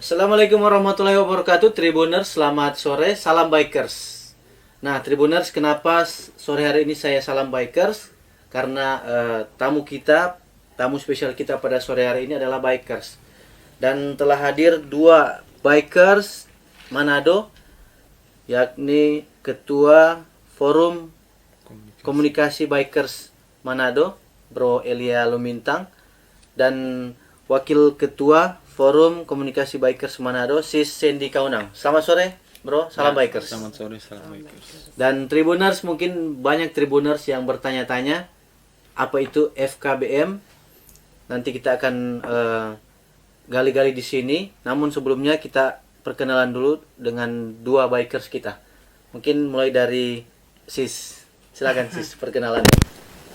Assalamualaikum warahmatullahi wabarakatuh, Tribuners. Selamat sore, salam bikers. Nah, Tribuners, kenapa sore hari ini saya salam bikers? Karena tamu spesial kita pada sore hari ini adalah bikers. Dan telah hadir dua bikers Manado, yakni Ketua Forum Komunikasi Bikers Manado, Bro Elia Lumintang, dan Wakil Ketua Forum Komunikasi Bikers Manado, Sis Sandy Kaunang. Selamat sore, Bro. Salam bikers. Selamat sore, salam bikers. Dan Tribuners, mungkin banyak Tribuners yang bertanya-tanya apa itu FKBM. Nanti kita akan gali-gali di sini. Namun sebelumnya kita perkenalan dulu dengan dua bikers kita. Mungkin mulai dari Sis. Silakan Sis, perkenalannya.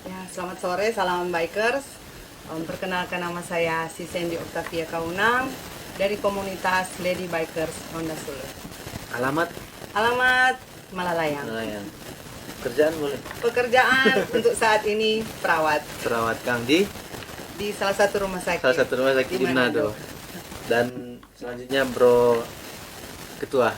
Ya, selamat sore, salam bikers. Perkenalkan, nama saya Sandy Octavia Kaunang dari komunitas Lady Bikers Honda Sulut. Alamat? Alamat Malalayang. Nelayan. Pekerjaan boleh? Pekerjaan untuk saat ini perawat Perawat Kang di salah satu rumah sakit. salah satu rumah sakit di Manado. Dan selanjutnya Bro Ketua.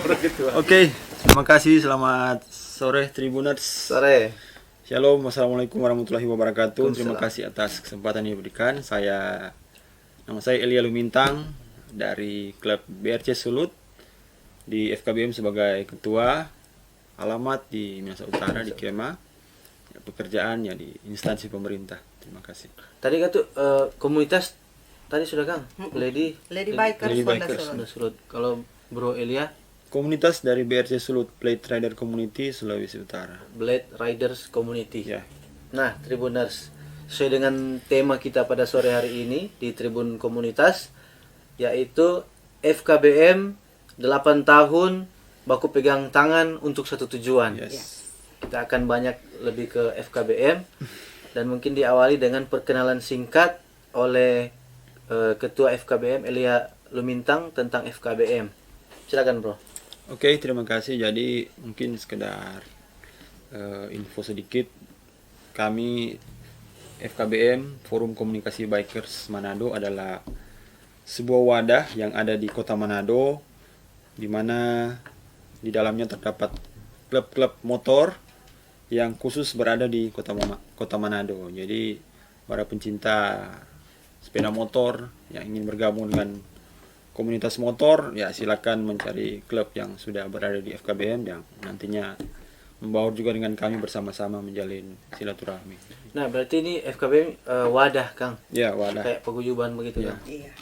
Bro Ketua. Oke, terima kasih. Selamat sore Tribuners. Sore. Shalom, assalamualaikum warahmatullahi wabarakatuh. Terima Waalaikumsalam. kasih atas kesempatan yang diberikan. Nama saya Elia Lumintang dari klub BRC Sulut di FKBM sebagai ketua. Alamat di Minahasa Utara di Kema. Pekerjaan ya di instansi pemerintah. Terima kasih. Tadi kan tuh komunitas tadi sudah Kang. Lady Bikers Lady Honda Bikers. Sulut. Sudah Sulut. Kalau Bro Elia, Komunitas dari BRC Sulut Blade Rider Community Sulawesi Utara. Blade Riders Community. Ya. Nah, Tribuners, sesuai dengan tema kita pada sore hari ini di Tribun Komunitas, yaitu FKBM 8 tahun baku pegang tangan untuk satu tujuan. Yes. Kita akan banyak lebih ke FKBM dan mungkin diawali dengan perkenalan singkat oleh Ketua FKBM Elia Lumintang tentang FKBM. Silakan, Bro. Oke, terima kasih. Jadi mungkin sekedar info sedikit. Kami FKBM, Forum Komunikasi Bikers Manado adalah sebuah wadah yang ada di Kota Manado, di mana di dalamnya terdapat klub-klub motor yang khusus berada di Kota Manado. Jadi para pencinta sepeda motor yang ingin bergabung dengan komunitas motor, ya silakan mencari klub yang sudah berada di FKBM yang nantinya membaur juga dengan kami bersama-sama menjalin silaturahmi. Nah, berarti ini FKBM wadah, Kang. Ya, wadah. Kayak paguyuban begitu, Iya. Kang. Iya.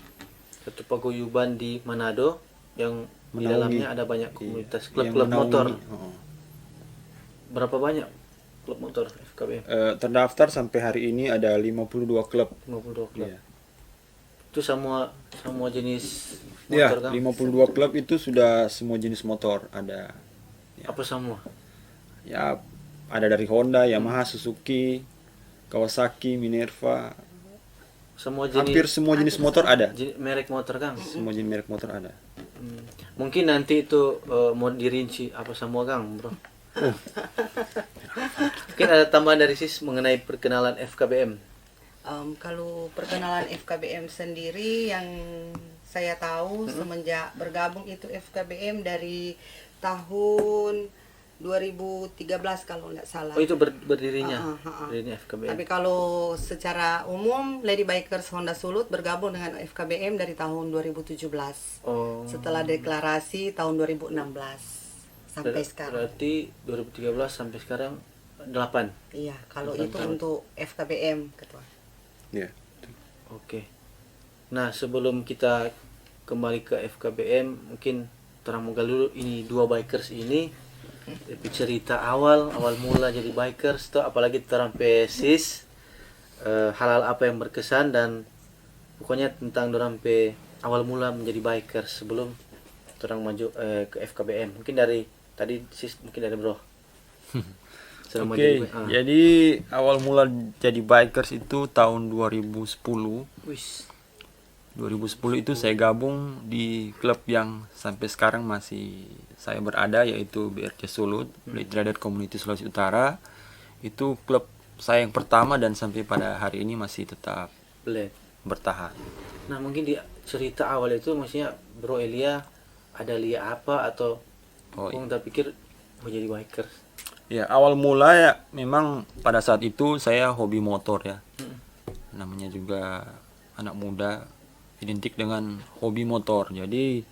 Satu paguyuban di Manado yang di Menaungi. dalamnya ada banyak komunitas klub-klub Yang motor. menaungi. Oh. Berapa banyak klub motor FKBM? Terdaftar sampai hari ini ada 52 klub. 52 klub. Iya. Itu semua jenis Ya, motor, Kang? 52 klub itu sudah semua jenis motor ada. Apa semua? Ya, ada dari Honda, Yamaha, Suzuki, Kawasaki, Minerva. Semua jenis Hampir semua jenis motor ada. merek motor, Kang. Semua jenis merek motor ada. Mungkin nanti itu mau dirinci apa semua, Kang, Bro. Mungkin ada tambahan dari Sis mengenai perkenalan FKBM. Kalau perkenalan FKBM sendiri yang saya tahu semenjak bergabung itu FKBM dari tahun 2013 kalau nggak salah. Oh, itu berdirinya. Ah. Berdirinya FKBM. Tapi kalau secara umum Lady Bikers Honda Sulut bergabung dengan FKBM dari tahun 2017. Oh. Setelah deklarasi tahun 2016 sampai sekarang. Berarti 2013 sampai sekarang 8. Iya, kalau 8 itu tahun. untuk FKBM, Ketua. Ya. Oke. Nah, sebelum kita kembali ke FKBM, mungkin terang mau gali dulu ini dua bikers ini cerita awal mula jadi bikers tuh, apalagi terang Sis hal-hal apa yang berkesan dan pokoknya tentang dorang awal mula menjadi bikers sebelum terang maju ke FKBM. Mungkin dari tadi Sis, mungkin dari Bro. Selama Oke, jadi awal mula jadi bikers itu tahun 2010. Wis. 2010 itu saya gabung di klub yang sampai sekarang masih saya berada, yaitu BRC Sulut, Blade Rider Community Sulawesi Utara. Itu klub saya yang pertama dan sampai pada hari ini masih tetap Blade. bertahan. Nah, mungkin cerita awal itu maksudnya Bro Elia ada lihat apa atau Oh, Bung tak pikir mau jadi bikers? Ya, awal mula ya memang pada saat itu saya hobi motor ya. Namanya juga anak muda identik dengan hobi motor. Jadi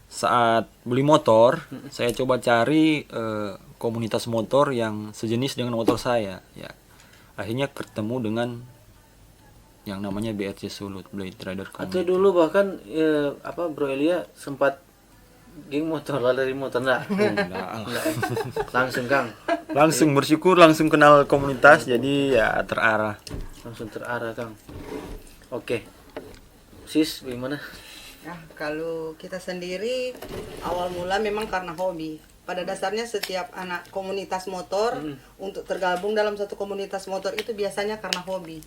saat beli motor, saya coba cari komunitas motor yang sejenis dengan motor saya. Ya, akhirnya ketemu dengan yang namanya BRC Sulut, Blade Rider Atau Community. dulu bahkan Bro Elia sempat geng motor lah dari motor enggak? Langsung Kang, Langsung bersyukur, langsung kenal komunitas, jadi ya terarah. langsung terarah Kang. Oke. Sis gimana? Ya, kalau kita sendiri awal mula memang karena hobi. Pada dasarnya setiap anak komunitas motor untuk tergabung dalam satu komunitas motor itu biasanya karena hobi.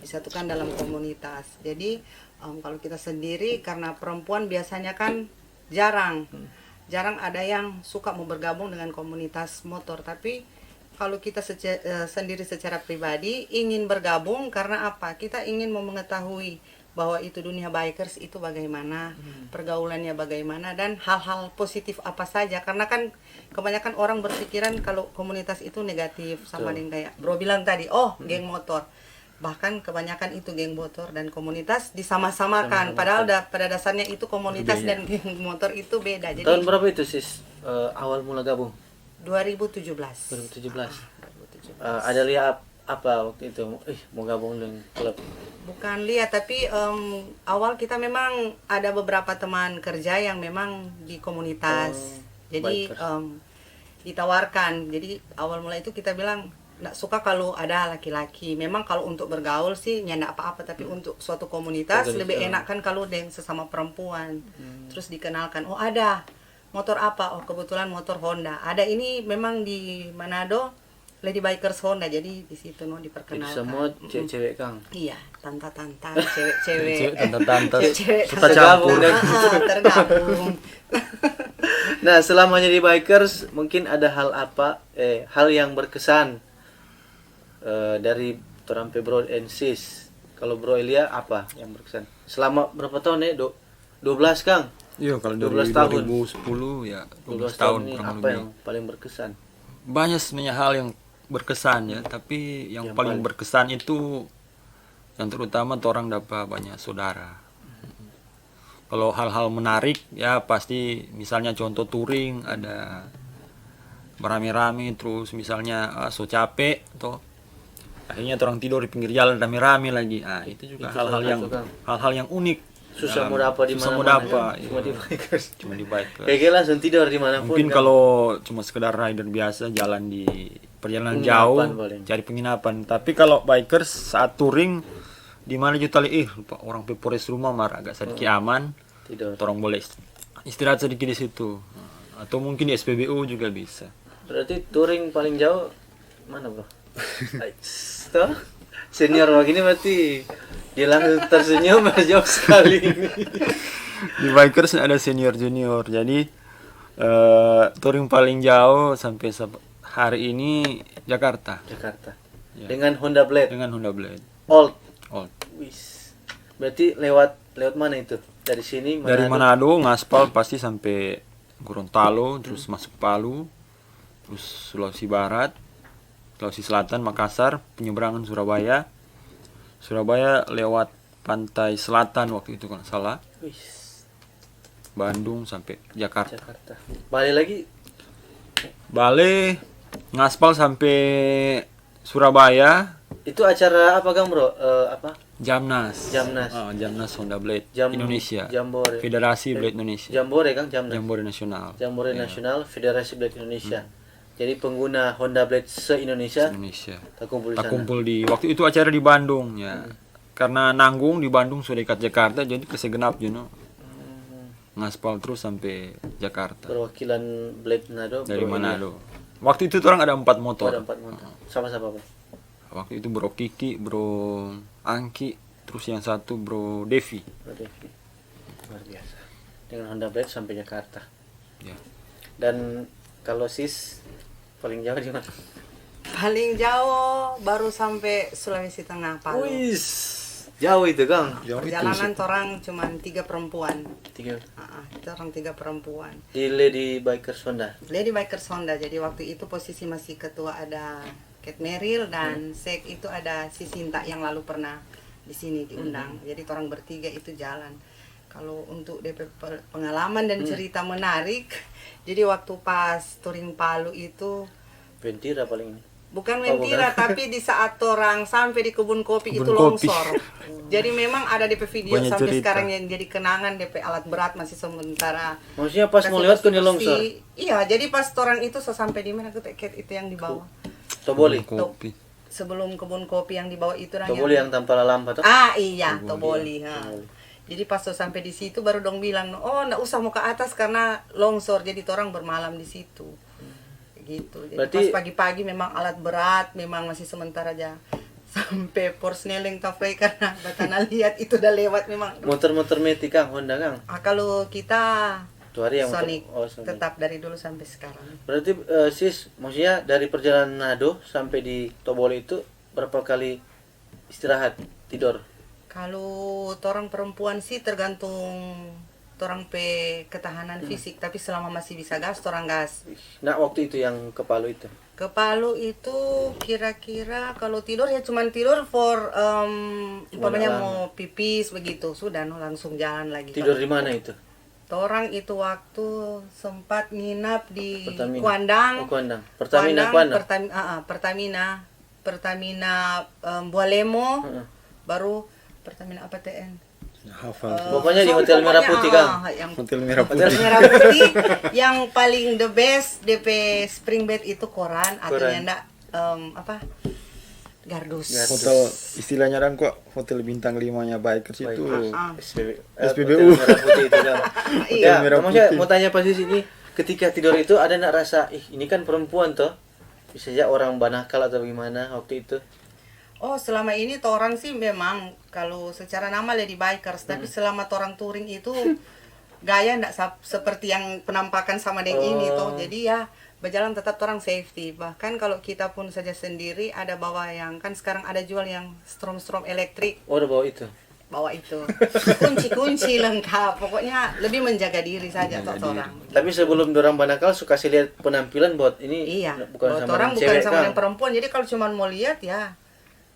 Disatukan dalam komunitas. Jadi kalau kita sendiri karena perempuan biasanya kan jarang ada yang suka mau bergabung dengan komunitas motor. Tapi kalau kita sendiri secara pribadi ingin bergabung karena apa? Kita ingin mau mengetahui bahwa itu dunia bikers itu bagaimana, pergaulannya bagaimana, dan hal-hal positif apa saja. Karena kan kebanyakan orang berpikiran kalau komunitas itu negatif, sama dengan kayak Bro bilang tadi, geng motor. Bahkan kebanyakan itu geng motor dan komunitas disama-samakan. Padahal pada dasarnya itu komunitas dan geng motor itu beda. Jadi Tahun berapa itu Sis awal mula gabung? 2017. 2017. Ada lihat apa waktu itu? Mau gabung dengan klub. Bukan lihat, tapi awal kita memang ada beberapa teman kerja yang memang di komunitas. Jadi ditawarkan. Jadi awal mulai itu kita bilang nggak suka kalau ada laki-laki. Memang kalau untuk bergaul sih nggak apa-apa, tapi untuk suatu komunitas lebih enak kan kalau dengan sesama perempuan. Terus dikenalkan, ada motor apa? Kebetulan motor Honda. Ada ini memang di Manado, Lady Bikers Honda, jadi di situ Jadi diperkenalkan. semua cewek-cewek Kang. Iya, tanta-tanta, cewek-cewek. Tante-tante Cewek-cewek Suka gabung dan tergabung. Nah, selama jadi bikers mungkin ada hal yang berkesan dari Torampe Bro and Sis. Kalau Bro Elia apa yang berkesan? Selama berapa tahun 12 Kang? Iya, kalau dari 12 tahun. 2010 ya 12 12 tahun tahun ini kurang apa lebih. yang paling berkesan? Banyak sebenarnya hal yang berkesan ya, tapi yang paling berkesan itu yang terutama orang dapat banyak saudara. Kalau hal-hal menarik ya pasti misalnya contoh touring ada beramai-ramai, terus misalnya so capek toh akhirnya orang tidur di pinggir jalan rame-rame lagi. Itu juga hal-hal yang unik. Susah mau dapat di susah mana-mana. mau dapat, Cuma di bikers. Cuma di bikers. Kayaknya langsung tidur di mana pun. Mungkin Kang. kalau cuma sekedar rider biasa jalan di perjalanan Penginapan jauh paling. cari penginapan. Tapi kalau bikers saat touring di mana juta lupa orang pepores rumah marah agak sedikit aman. tidur. Orang boleh istirahat sedikit di situ. Atau mungkin di SPBU juga bisa. Berarti touring paling jauh mana, Bro? Toh? Senior begini berarti dia langsung tersenyum jauh sekali ini. Di bikers ada senior junior. Jadi touring paling jauh sampai hari ini Jakarta. Jakarta. Ya. Dengan Honda Blade. Dengan Honda Blade. Old. Old. Wis. Berarti lewat mana itu? Dari sini Manado. Dari Manado ngaspal pasti sampai Gorontalo, terus masuk Palu, terus Sulawesi Barat, Sulawesi Selatan, Makassar, penyeberangan Surabaya. Surabaya lewat pantai selatan waktu itu kalau nggak salah. Wis. Bandung sampai Jakarta. Jakarta. Balik lagi Bale ngaspal sampai Surabaya. itu acara apa Kang, Bro? Jamnas. Jamnas. Jamnas Honda Blade Jam- Indonesia. Jambore. Federasi Blade Indonesia. Jambore Kang, Jamnas. Jambore Nasional. Jambore Nasional Federasi Blade Indonesia. Jadi pengguna Honda Blade se-Indonesia Indonesia. terkumpul di Tak sana. kumpul di waktu itu acara di Bandung ya. Karena nanggung di Bandung sudah dekat Jakarta jadi kesegenap ngaspal terus sampai Jakarta Perwakilan Blade Manado dari Bro Manado. Waktu itu orang ada 4 Elia. Oh, motor. ada 4 motor. Sama-sama, Pak. Waktu itu Bro Kiki, Bro Angki, terus yang satu Bro Devi. Bro Devi. Luar biasa. Dengan Honda Blade sampai Jakarta. Ya. Dan kalau Sis paling jauh di mana? Paling jauh baru sampai Sulawesi Tengah, Palu. Wis. Jauh itu Kang. Jauh itu Perjalanan orang cuma 3 perempuan. 3 Itu orang 3 perempuan. di Lady Bikers Honda. Lady Bikers Honda. Jadi waktu itu posisi masih ketua ada Kate Merrill dan sek itu ada si Sinta yang lalu pernah di sini diundang. Jadi orang bertiga itu jalan. Kalau untuk DP pengalaman dan cerita menarik, jadi waktu pas touring Palu itu Ventira paling ini. bukan Oh, mentira, tapi di saat orang sampai di kebun kopi itu Kebun kopi. longsor. Jadi memang ada DP video Banyak sampai cerita. sekarang yang jadi kenangan DP alat berat masih sementara. Maksudnya pas mau lewat kan dia longsor. Iya, jadi pas orang itu sampai di mana tuh Ket, itu yang di bawah. Toboli. Kopi. Sebelum kebun kopi yang di bawah itu Toboli yang tanpa lampa tuh. Ah iya, Toboli. Jadi pas sampai di situ baru dong bilang, oh nggak usah mau ke atas karena longsor. Jadi orang bermalam di situ. Gitu. Jadi Berarti- pas pagi-pagi memang alat berat, memang masih sementara aja. Sampai Porsneling Cafe karena Batana lihat itu udah lewat memang. Motor-motor Meti Kang, Honda Kang. Kalau kita Itu hari yang Sonic, Sonic. tetap dari dulu sampai sekarang. Berarti sis, maksudnya dari perjalanan Manado sampai di Toboli itu berapa kali istirahat tidur? Kalau orang perempuan sih tergantung orang pe ketahanan fisik, tapi selama masih bisa gas, orang gas. Nah waktu itu yang ke Palu itu. Ke Palu itu kira-kira kalau tidur ya cuman tidur for umpamanya mau pipis begitu, sudah no, langsung jalan lagi. Tidur di mana itu? Orang itu waktu sempat nginap di Pertamina. Kuandang. Oh, Kuandang. Pertamina. Pertamina Bualemo, Heeh. baru Pertamina apa TN? Hafal. Pokoknya di Hotel Merah Putih Kang. Yang Hotel Merah Hotel Putih. Merah Putih yang paling the best DP spring bed itu koran atau Koran. yang enggak apa? Gardus. Hotel istilahnya kan kok hotel bintang 5-nya bikers itu. Hotel SPBU. Merah Putih itu Kang. Iya. Ya, Merah maksudnya Putih. mau tanya pas di sini ketika tidur itu ada nggak rasa, ini kan perempuan toh, bisa aja orang banakal atau gimana waktu itu? Oh, selama ini orang sih memang kalau secara nama Lady Bikers, tapi selama orang touring itu gaya enggak seperti yang penampakan sama yang ini toh. Jadi ya berjalan tetap orang safety. Bahkan kalau kita pun saja sendiri ada bawa yang kan sekarang ada jual yang strom elektrik, Oh udah bawa itu. bawa itu. Kunci-kunci lengkap. Pokoknya lebih menjaga diri saja toh orang. Tapi sebelum dorang banakal suka sih lihat penampilan buat ini Iya, bukan buat sama orang yang bukan cewek sama Kang. yang perempuan. Jadi kalau cuma mau lihat ya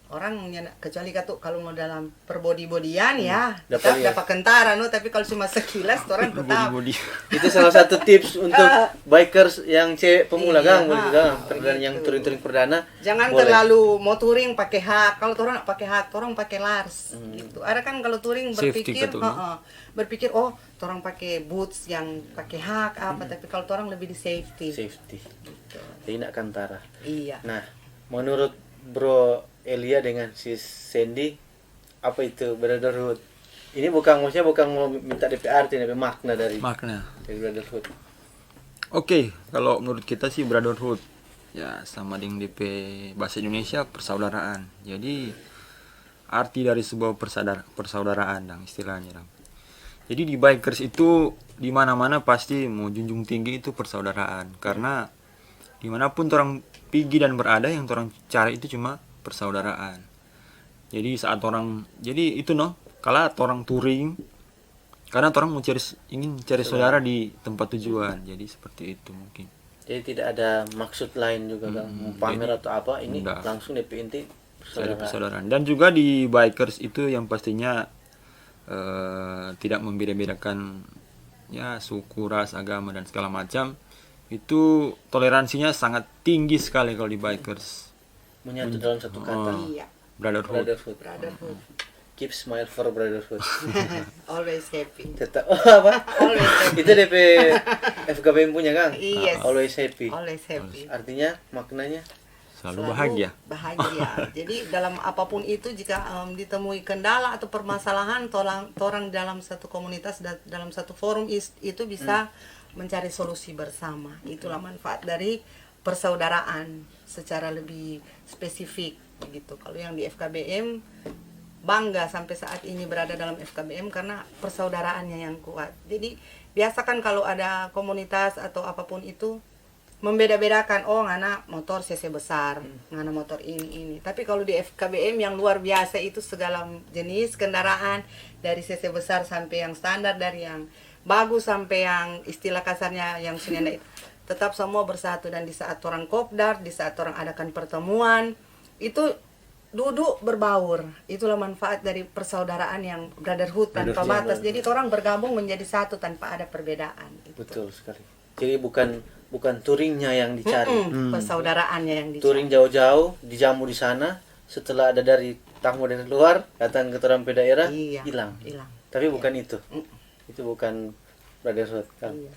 orang kecuali kalau mau dalam perbody-bodyan ya dapat tetap lihat. dapat kentara no, tapi kalau cuma sekilas orang tetap Body. Itu salah satu tips untuk bikers yang cewek pemula Iya, Kang, boleh Kang. gitu. Perdana yang touring-touring perdana. jangan boleh. terlalu mau touring pakai hak. Kalau orang pakai hak, orang pakai lars gitu. Ada kan kalau touring Safety berpikir gitu, berpikir oh orang pakai boots yang pakai hak apa, tapi kalau orang lebih di safety. Safety. Gitu. Jadi nak kantara. Iya. Nah, menurut Bro Elia dengan si Sandy, apa itu brotherhood? Ini maksudnya bukan mau minta DP arti, DP makna dari Makna. brotherhood. Oke, kalau menurut kita sih brotherhood ya sama dengan DP bahasa Indonesia persaudaraan. Jadi arti dari sebuah persaudaraan dang istilahnya dang. Jadi di bikers itu di mana-mana pasti mau junjung tinggi itu persaudaraan karena dimanapun orang pergi dan berada yang orang cari itu cuma persaudaraan. Jadi saat orang jadi itu kalau orang touring karena orang mau ingin cari saudara di tempat tujuan. Jadi seperti itu mungkin. Jadi tidak ada maksud lain juga Kang, mau pamer atau apa, ini enggak. langsung DP inti Cari persaudaraan. persaudaraan. Dan juga di bikers itu yang pastinya tidak membeda-bedakan ya suku, ras, agama dan segala macam. Itu toleransinya sangat tinggi sekali kalau di bikers. Menyatu dalam satu kata. Iya. Brotherhood. Brotherhood. Keep smile for brotherhood. Always happy. Tetap apa? Always happy. Itu DP FKBM punya Kang. Yes. Always happy. Always happy. Artinya maknanya Selalu bahagia. Bahagia. Jadi dalam apapun itu jika ditemui kendala atau permasalahan, orang dalam satu komunitas dalam satu forum itu bisa mencari solusi bersama. Itulah manfaat dari persaudaraan secara lebih spesifik begitu. Kalau yang di FKBM bangga sampai saat ini berada dalam FKBM karena persaudaraannya yang kuat. Jadi biasa kan kalau ada komunitas atau apapun itu membeda-bedakan, oh ngana motor cc besar, ngana motor ini. Tapi kalau di FKBM yang luar biasa itu segala jenis kendaraan dari cc besar sampai yang standar, dari yang bagus sampai yang istilah kasarnya yang senenda itu, tetap semua bersatu. Dan di saat orang kopdar, di saat orang adakan pertemuan, itu duduk berbaur. Itulah manfaat dari persaudaraan yang brotherhood tanpa batas. Jadi orang bergabung menjadi satu tanpa ada perbedaan. Betul sekali. Jadi bukan touringnya yang dicari, Persaudaraannya yang dicari. touring jauh-jauh, dijamu di sana, setelah ada dari tamu dari luar datang ke orang daerah, Iya, hilang. hilang. Tapi bukan itu. Itu bukan brotherhood kan. Iya.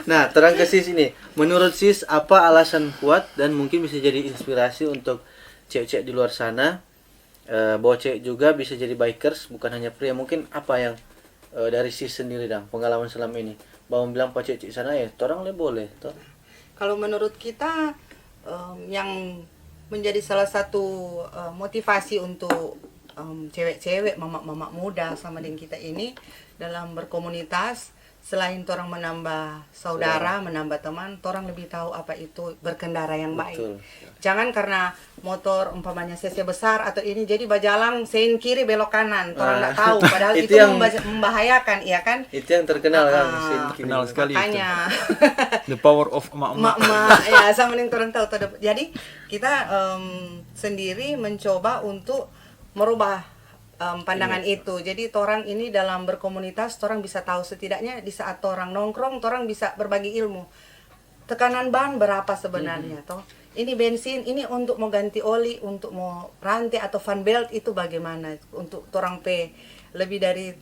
Nah, terang ke Sis ini. Menurut Sis, apa alasan kuat dan mungkin bisa jadi inspirasi untuk cewek-cewek di luar sana, bahwa cewek juga bisa jadi bikers, bukan hanya pria. Mungkin apa yang dari Sis sendiri dong, pengalaman selama ini. Bahwa bilang pak cewek sana ya, orang le boleh. Toh. Kalau menurut kita yang menjadi salah satu motivasi untuk cewek-cewek, mama-mama muda sama dengan kita ini dalam berkomunitas, selain orang menambah saudara, menambah teman, orang lebih tahu apa itu berkendara yang baik. Betul. Jangan karena motor umpamanya cc besar atau ini jadi bajalang sein kiri belok kanan, orang nggak tahu, padahal Itu itu yang- membahayakan, iya kan? Itu yang terkenal kan. Kenal sekali itu. Makanya The power of emak-emak. emak-emak ya sama yang orang tahu. Jadi kita sendiri mencoba untuk merubah pandangan itu. Jadi orang ini dalam berkomunitas, orang bisa tahu setidaknya di saat orang nongkrong, orang bisa berbagi ilmu. Tekanan ban berapa sebenarnya toh? Ini bensin, ini untuk mau ganti oli, untuk mau rantai atau fan belt itu bagaimana? Untuk orang lebih dari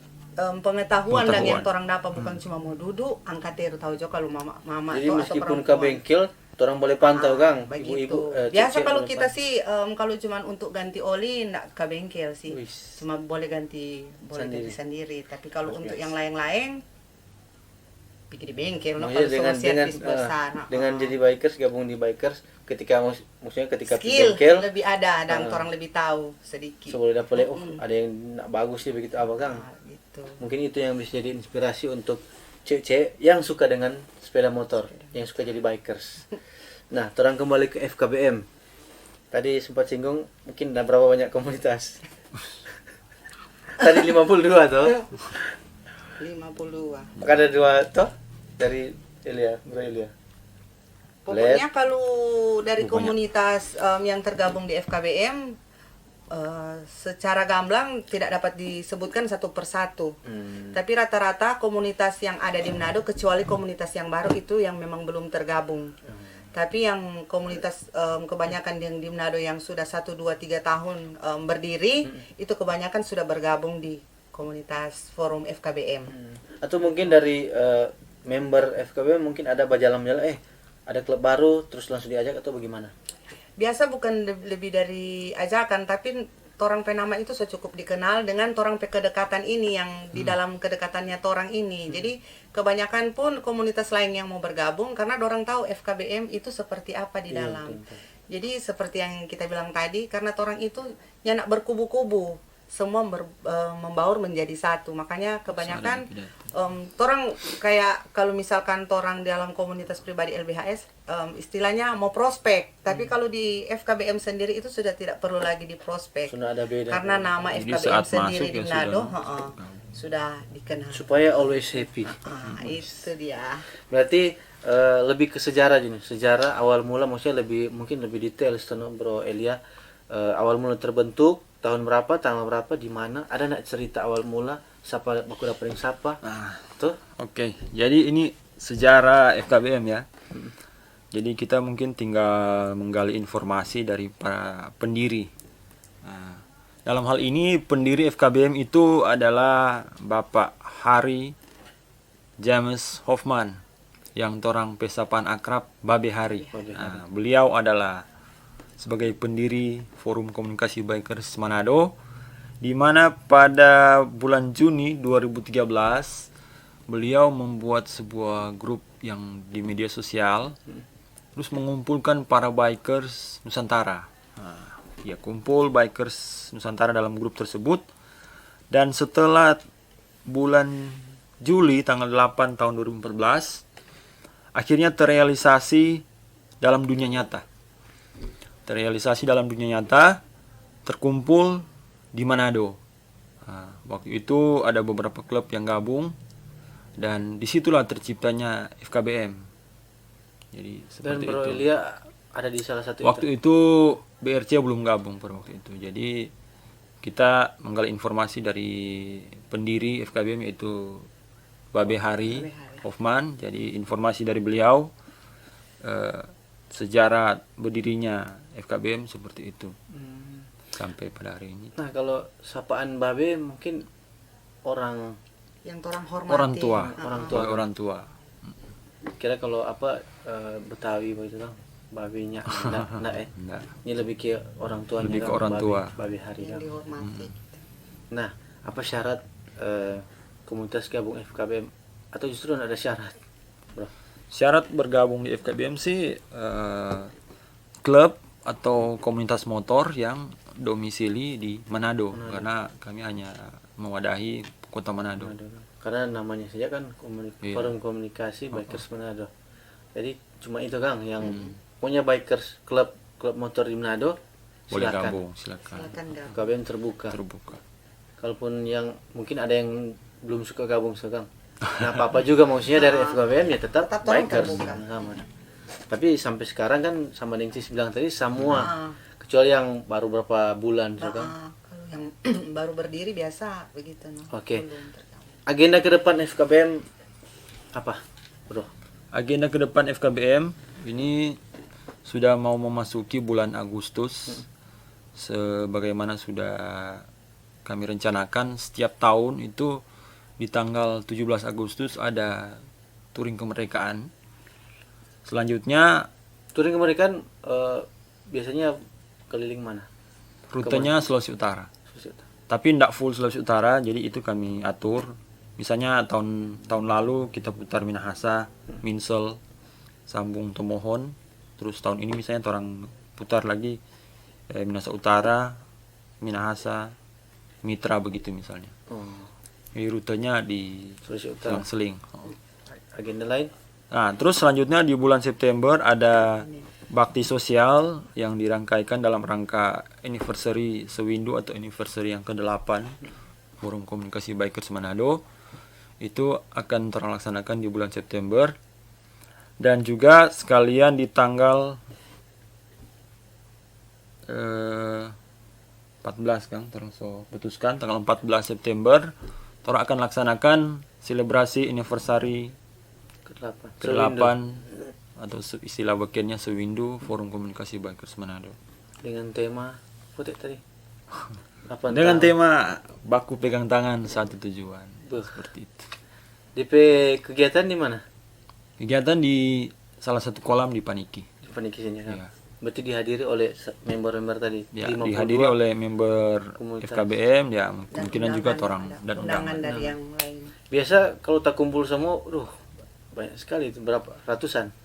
pengetahuan dan yang orang dapat, bukan cuma mau duduk angkat teru tahu juga kalau mama Jadi atau meskipun ke perempuan. bengkel, orang boleh pantau Kang. Begitu. Ibu-ibu Biasa cewek-cewek kalau boleh kita pantau. sih kalau cuman untuk ganti oli enggak ke bengkel sih. Wis. Cuma boleh ganti sendiri. Tapi kalau Luar untuk biasa. yang lain-lain bikin di bengkel no, Maksudnya kalau semua servis besar. dengan jadi bikers, gabung di bikers, ketika maksudnya ketika di skill bengkel, lebih ada dan orang lebih tahu sedikit. sebelum dapat ada yang nak bagus sih begitu apa Kang. Nah, gitu. Mungkin itu yang bisa jadi inspirasi untuk cewek-cewek yang suka dengan sepeda motor, yang suka jadi bikers. Nah, terang kembali ke FKBM. Tadi sempat singgung mungkin ada berapa banyak komunitas. Tadi 52 toh. 52. Maka ada 2 toh dari Elia, Bro Elia. Pokoknya kalau dari komunitas yang tergabung di FKBM secara gamblang tidak dapat disebutkan satu persatu. Tapi rata-rata komunitas yang ada di Manado, kecuali komunitas yang baru itu yang memang belum tergabung. Tapi yang komunitas kebanyakan yang di Manado yang sudah 1, 2, 3 tahun berdiri, itu kebanyakan sudah bergabung di komunitas forum FKBM. Atau mungkin dari member FKBM mungkin ada bajalam-bajalam ada klub baru terus langsung diajak atau bagaimana? Biasa bukan lebih dari ajakan, tapi torang penama itu cukup dikenal dengan torang kedekatan ini yang di dalam kedekatannya torang ini. Jadi kebanyakan pun komunitas lain yang mau bergabung karena dorang tahu FKBM itu seperti apa di dalam. Jadi seperti yang kita bilang tadi, karena torang itu nyanak berkubu-kubu, semua membaur menjadi satu. Makanya kebanyakan torang kayak kalau misalkan torang dalam komunitas pribadi LBHS istilahnya mau prospek, tapi kalau di FKBM sendiri itu sudah tidak perlu lagi di prospek. Sudah ada beda. Karena nama Jadi FKBM saat sendiri masuk di ya Manado sudah sudah dikenal. Supaya always happy. Itu dia. Berarti lebih ke sejarah gini. Sejarah awal mula maksudnya mungkin lebih detail Bro Elia. Awal mula terbentuk tahun berapa, tanggal berapa, di mana? Ada nak cerita awal mula siapa baku dapat yang siapa? Tuh. Oke, jadi ini sejarah FKBM ya. Jadi kita mungkin tinggal menggali informasi dari para pendiri. Nah, dalam hal ini pendiri FKBM itu adalah Bapak Hari James Hoffman yang torang pesapan akrab Babe Hari. Nah, beliau adalah sebagai pendiri Forum Komunikasi Bikers Manado, di mana pada bulan Juni 2013 beliau membuat sebuah grup yang di media sosial, terus mengumpulkan para bikers Nusantara. Nah, ya kumpul bikers Nusantara dalam grup tersebut, dan setelah bulan Juli tanggal 8 tahun 2014 akhirnya terrealisasi dalam dunia nyata. Terkumpul di Manado. Nah, waktu itu ada beberapa klub yang gabung dan disitulah terciptanya FKBM. Jadi Dan seperti Bro itu. Elia ada di salah satu Waktu itu BRC belum gabung pada waktu itu. Jadi kita menggali informasi dari pendiri FKBM yaitu Babe Hari Hoffman. Jadi informasi dari beliau sejarah berdirinya FKBM seperti itu sampai pada hari ini. Nah, kalau sapaan Babe mungkin orang yang orang hormati. Orang tua. kira kalau apa Betawi begitu kan babenya enggak ya. Enggak. Ini lebih ke orang tuanya. Lebih ke kan, orang tua. Babe Hari Yang kan. dihormati. Nah, apa syarat komunitas gabung FKBM atau justru tidak ada syarat, Bro? Syarat bergabung di FKBM sih klub atau komunitas motor yang domisili di Manado. Karena kami hanya mewadahi kota Manado. Karena namanya saja kan Iya. forum komunikasi bikers Manado. Jadi cuma itu Kang yang punya bikers klub motor di Manado Boleh silakan. gabung, silakan. Silakan gabung. FKBM terbuka. Kalaupun yang mungkin ada yang belum suka gabung Kang. Nah, apa juga maksudnya dari FKBM ya tetap tolong bikers terbuka. sama. Tapi sampai sekarang kan sama yang Cis bilang tadi semua kecuali yang baru berapa bulan Kang. Kalau yang baru berdiri biasa begitu no. Oke. Belum tergabung. Agenda ke depan FKBM apa, Bro? Agenda ke depan FKBM ini sudah mau memasuki bulan Agustus. Sebagaimana sudah kami rencanakan setiap tahun itu di tanggal 17 Agustus ada touring kemerdekaan. Selanjutnya Touring kemerdekaan biasanya keliling mana? rutenya Sulawesi Utara. Sulawesi Utara. Tapi tidak full Sulawesi Utara, jadi itu kami atur. Misalnya tahun lalu kita putar Minahasa, Minsel, sambung Tomohon. Terus tahun ini misalnya orang putar lagi Minahasa Utara, Minahasa, Mitra begitu misalnya. Oh, Jadi rutenya di Sulawesi Utara. seling-seling. Agenda lain? Nah, terus selanjutnya di bulan September ada bakti sosial yang dirangkaikan dalam rangka anniversary Sewindu atau anniversary yang ke-8 Forum Komunikasi Bikers Manado. Itu akan terlaksanakan di bulan September. Dan juga sekalian di tanggal 14 Kang, terus putuskan tanggal 14 September orang akan laksanakan selebrasi anniversary ke-8. ke-8 atau istilah weekendnya Sewindu Forum Komunikasi Bikers Manado. Dengan tema putih tadi. 8 Dengan tahun. tema baku pegang tangan satu tujuan. Beuh. Seperti itu. DP kegiatan di mana? Kegiatan di salah satu kolam di Paniki. Di Panikisinya kan. Iya. Berarti dihadiri oleh member-member tadi. Ya, 52. dihadiri oleh member komunitas. FKBM ya, Dan kemungkinan juga undangan, orang ada dan undangan undangan. dari yang lain. Biasa kalau tak kumpul semua, banyak sekali itu, berapa? Ratusan.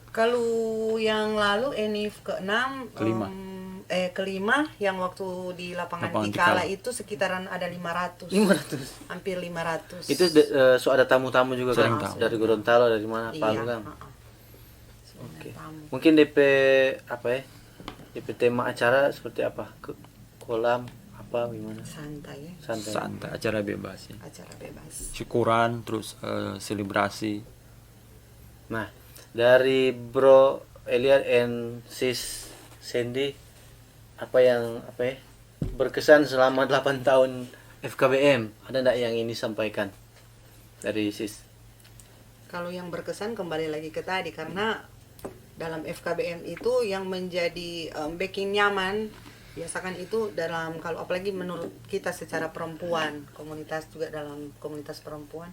Kalau yang lalu Enif ke-6 Kelima. kelima yang waktu di lapangan Lapangan Tikala Tikala. itu sekitaran ada 500. 500. Hampir 500. Itu so ada tamu-tamu juga kan? Sering tamu. Dari Gorontalo, dari mana? Iya, Palu kan? Oke. Mungkin DP apa ya? DP tema acara seperti apa? Ke kolam apa gimana? Santai ya, Santai. Santai, acara bebas ya. acara bebas. Syukuran terus selebrasi. Nah, dari Bro Elia and Sis Sandy apa ya berkesan selama 8 tahun FKBM? Ada enggak yang ini sampaikan dari Sis? Kalau yang berkesan kembali lagi ke tadi karena dalam FKBM itu yang menjadi backing nyaman biasakan itu dalam kalau apalagi menurut kita secara perempuan komunitas juga dalam komunitas perempuan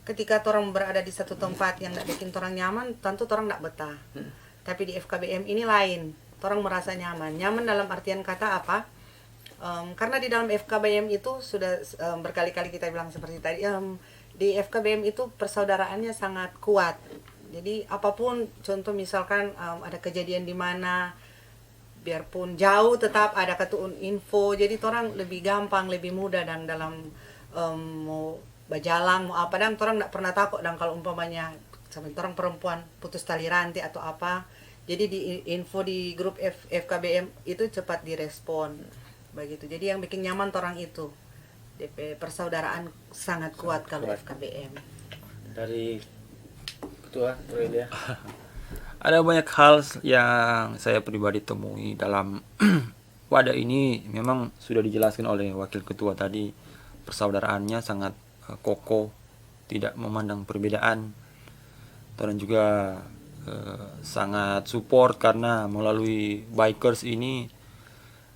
ketika orang berada di satu tempat yang tidak bikin orang nyaman tentu orang tidak betah tapi di FKBM ini lain orang merasa nyaman dalam artian kata apa karena di dalam FKBM itu sudah berkali-kali kita bilang seperti tadi di FKBM itu persaudaraannya sangat kuat. Jadi apapun contoh misalkan ada kejadian di mana biarpun jauh tetap ada ketuun info. Jadi orang lebih gampang, lebih mudah dan dalam mau berjalan mau apa dan orang tidak pernah takut dan kalau umpamanya sama orang perempuan putus tali rantai atau apa. Jadi di info di grup FKBM itu cepat direspon begitu. Jadi yang bikin nyaman orang itu. DP persaudaraan sangat kuat kalau FKBM. Dari ketua Bro Elia. Ada banyak hal yang saya pribadi temui dalam wadah ini. Memang sudah dijelaskan oleh wakil ketua tadi, persaudaraannya sangat kokoh, tidak memandang perbedaan, dan juga sangat support karena melalui bikers ini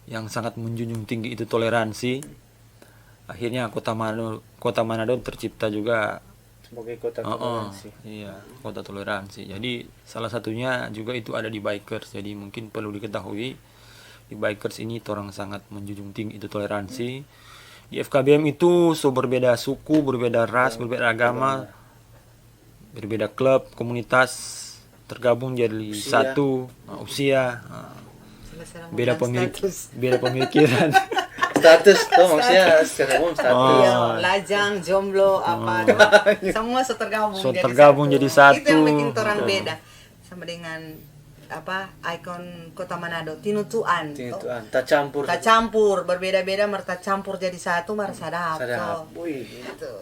yang sangat menjunjung tinggi itu toleransi. Akhirnya kota Manado tercipta juga Sebagai kota toleransi. Iya, kota toleransi. Jadi salah satunya juga itu ada di bikers. Jadi mungkin perlu diketahui di bikers ini orang sangat menjunjung tinggi itu toleransi. Di FKBM itu berbeda suku, berbeda ras, berbeda agama, berbeda klub, komunitas tergabung jadi satu, usia, beda pemikiran. Status tuh maksudnya secara umum status. Iya, lajang, jomblo, apa, semua tergabung jadi satu. Itu yang bikin orang beda sama dengan apa ikon Kota Manado, tinutuan. Tak campur. Tak campur, berbeda-beda merta campur jadi satu, mar sadap. Sadap. So, Wih, itu.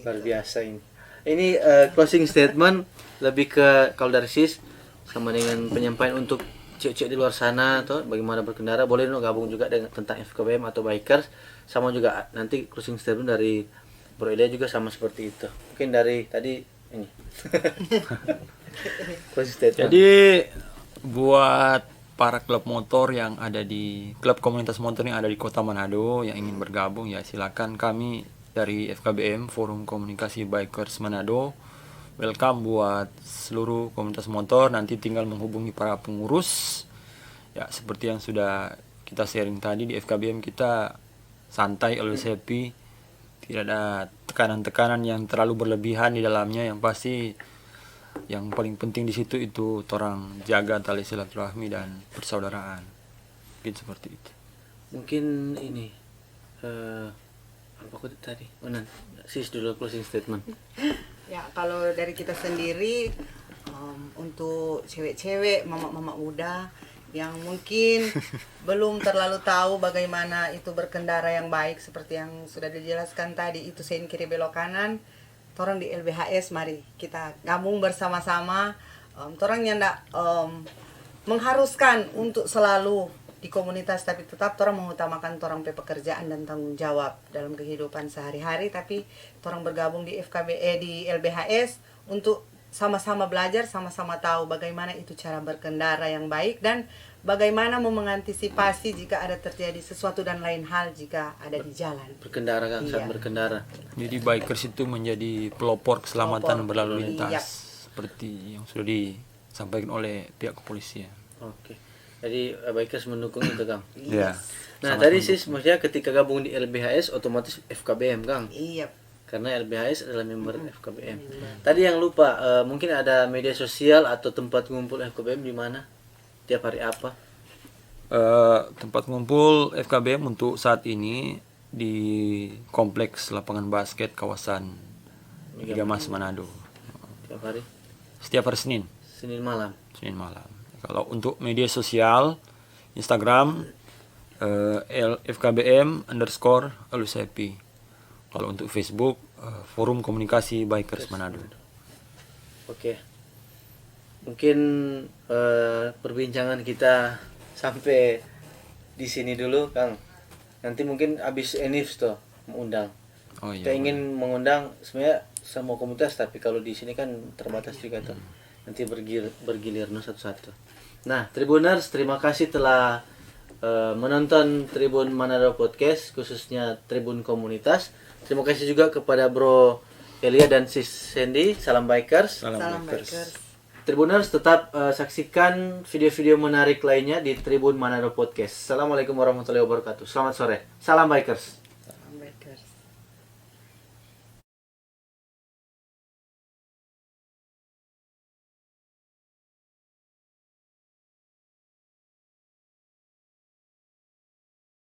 luar biasa ini. Ini closing statement lebih ke kalau dari Sis sama dengan penyampaian untuk cek-cek di luar sana atau bagaimana berkendara, boleh dong gabung juga dengan tentang FKBM atau bikers, sama juga nanti closing statement dari Bro Elia juga sama seperti itu. Mungkin dari tadi ini. Closing statement. Jadi buat para klub motor yang ada di klub komunitas motor yang ada di Kota Manado yang ingin bergabung, ya silakan. Kami dari FKBM Forum Komunikasi Bikers Manado welcome buat seluruh komunitas motor. Nanti tinggal menghubungi para pengurus. Ya seperti yang sudah kita sharing tadi, di FKBM kita santai, always happy. Tidak ada tekanan-tekanan yang terlalu berlebihan di dalamnya. Yang pasti yang paling penting di situ itu orang jaga tali silaturahmi dan persaudaraan. Mungkin seperti itu. Mungkin ini apa aku tadi? Sis dulu closing statement. Ya, kalau dari kita sendiri untuk cewek-cewek, mama-mama muda yang mungkin belum terlalu tahu bagaimana itu berkendara yang baik seperti yang sudah dijelaskan tadi, itu sein kiri belok kanan, orang di LBHS mari kita gabung bersama-sama. Orang yang mengharuskan untuk selalu di komunitas, tapi tetap orang mengutamakan orang pekerjaan dan tanggung jawab dalam kehidupan sehari-hari. Tapi orang bergabung di di LBHS untuk sama-sama belajar, sama-sama tahu bagaimana itu cara berkendara yang baik dan bagaimana mengantisipasi jika ada terjadi sesuatu dan lain hal jika ada di jalan. Berkendara kan, saat berkendara. Jadi bikers itu menjadi pelopor keselamatan berlalu lintas, Iya. seperti yang sudah disampaikan oleh pihak kepolisian. Oke. Jadi bikers mendukung itu, Kang. Iya. Nah, tadi Sis maksudnya ketika gabung di LBHS otomatis FKBM, Kang. Iya. Karena LBHS adalah member FKBM. Tadi yang lupa, mungkin ada media sosial atau tempat ngumpul FKBM di mana? Tiap hari apa? Tempat ngumpul FKBM untuk saat ini di kompleks lapangan basket kawasan Mega Mas Manado. Tiap hari? Setiap hari Senin. Senin malam. Senin malam. Kalau untuk media sosial, Instagram FKBM_LUSEPI. Kalau untuk Facebook, Forum Komunikasi Bikers Manado. Oke. Mungkin perbincangan kita sampai di sini dulu, Kang. Nanti mungkin habis Enif tuh mengundang. Oh iya. Kita ingin mengundang sebenarnya semua komunitas, tapi kalau di sini kan terbatas juga tuh. Nanti bergilir satu-satu. Nah, Tribuners, terima kasih telah menonton Tribun Manado Podcast, khususnya Tribun Komunitas. Terima kasih juga kepada Bro Elia dan Sis Sandy. Salam Bikers. Salam Bikers. Tribuners, tetap saksikan video-video menarik lainnya di Tribun Manado Podcast. Assalamualaikum warahmatullahi wabarakatuh. Selamat sore. Salam Bikers.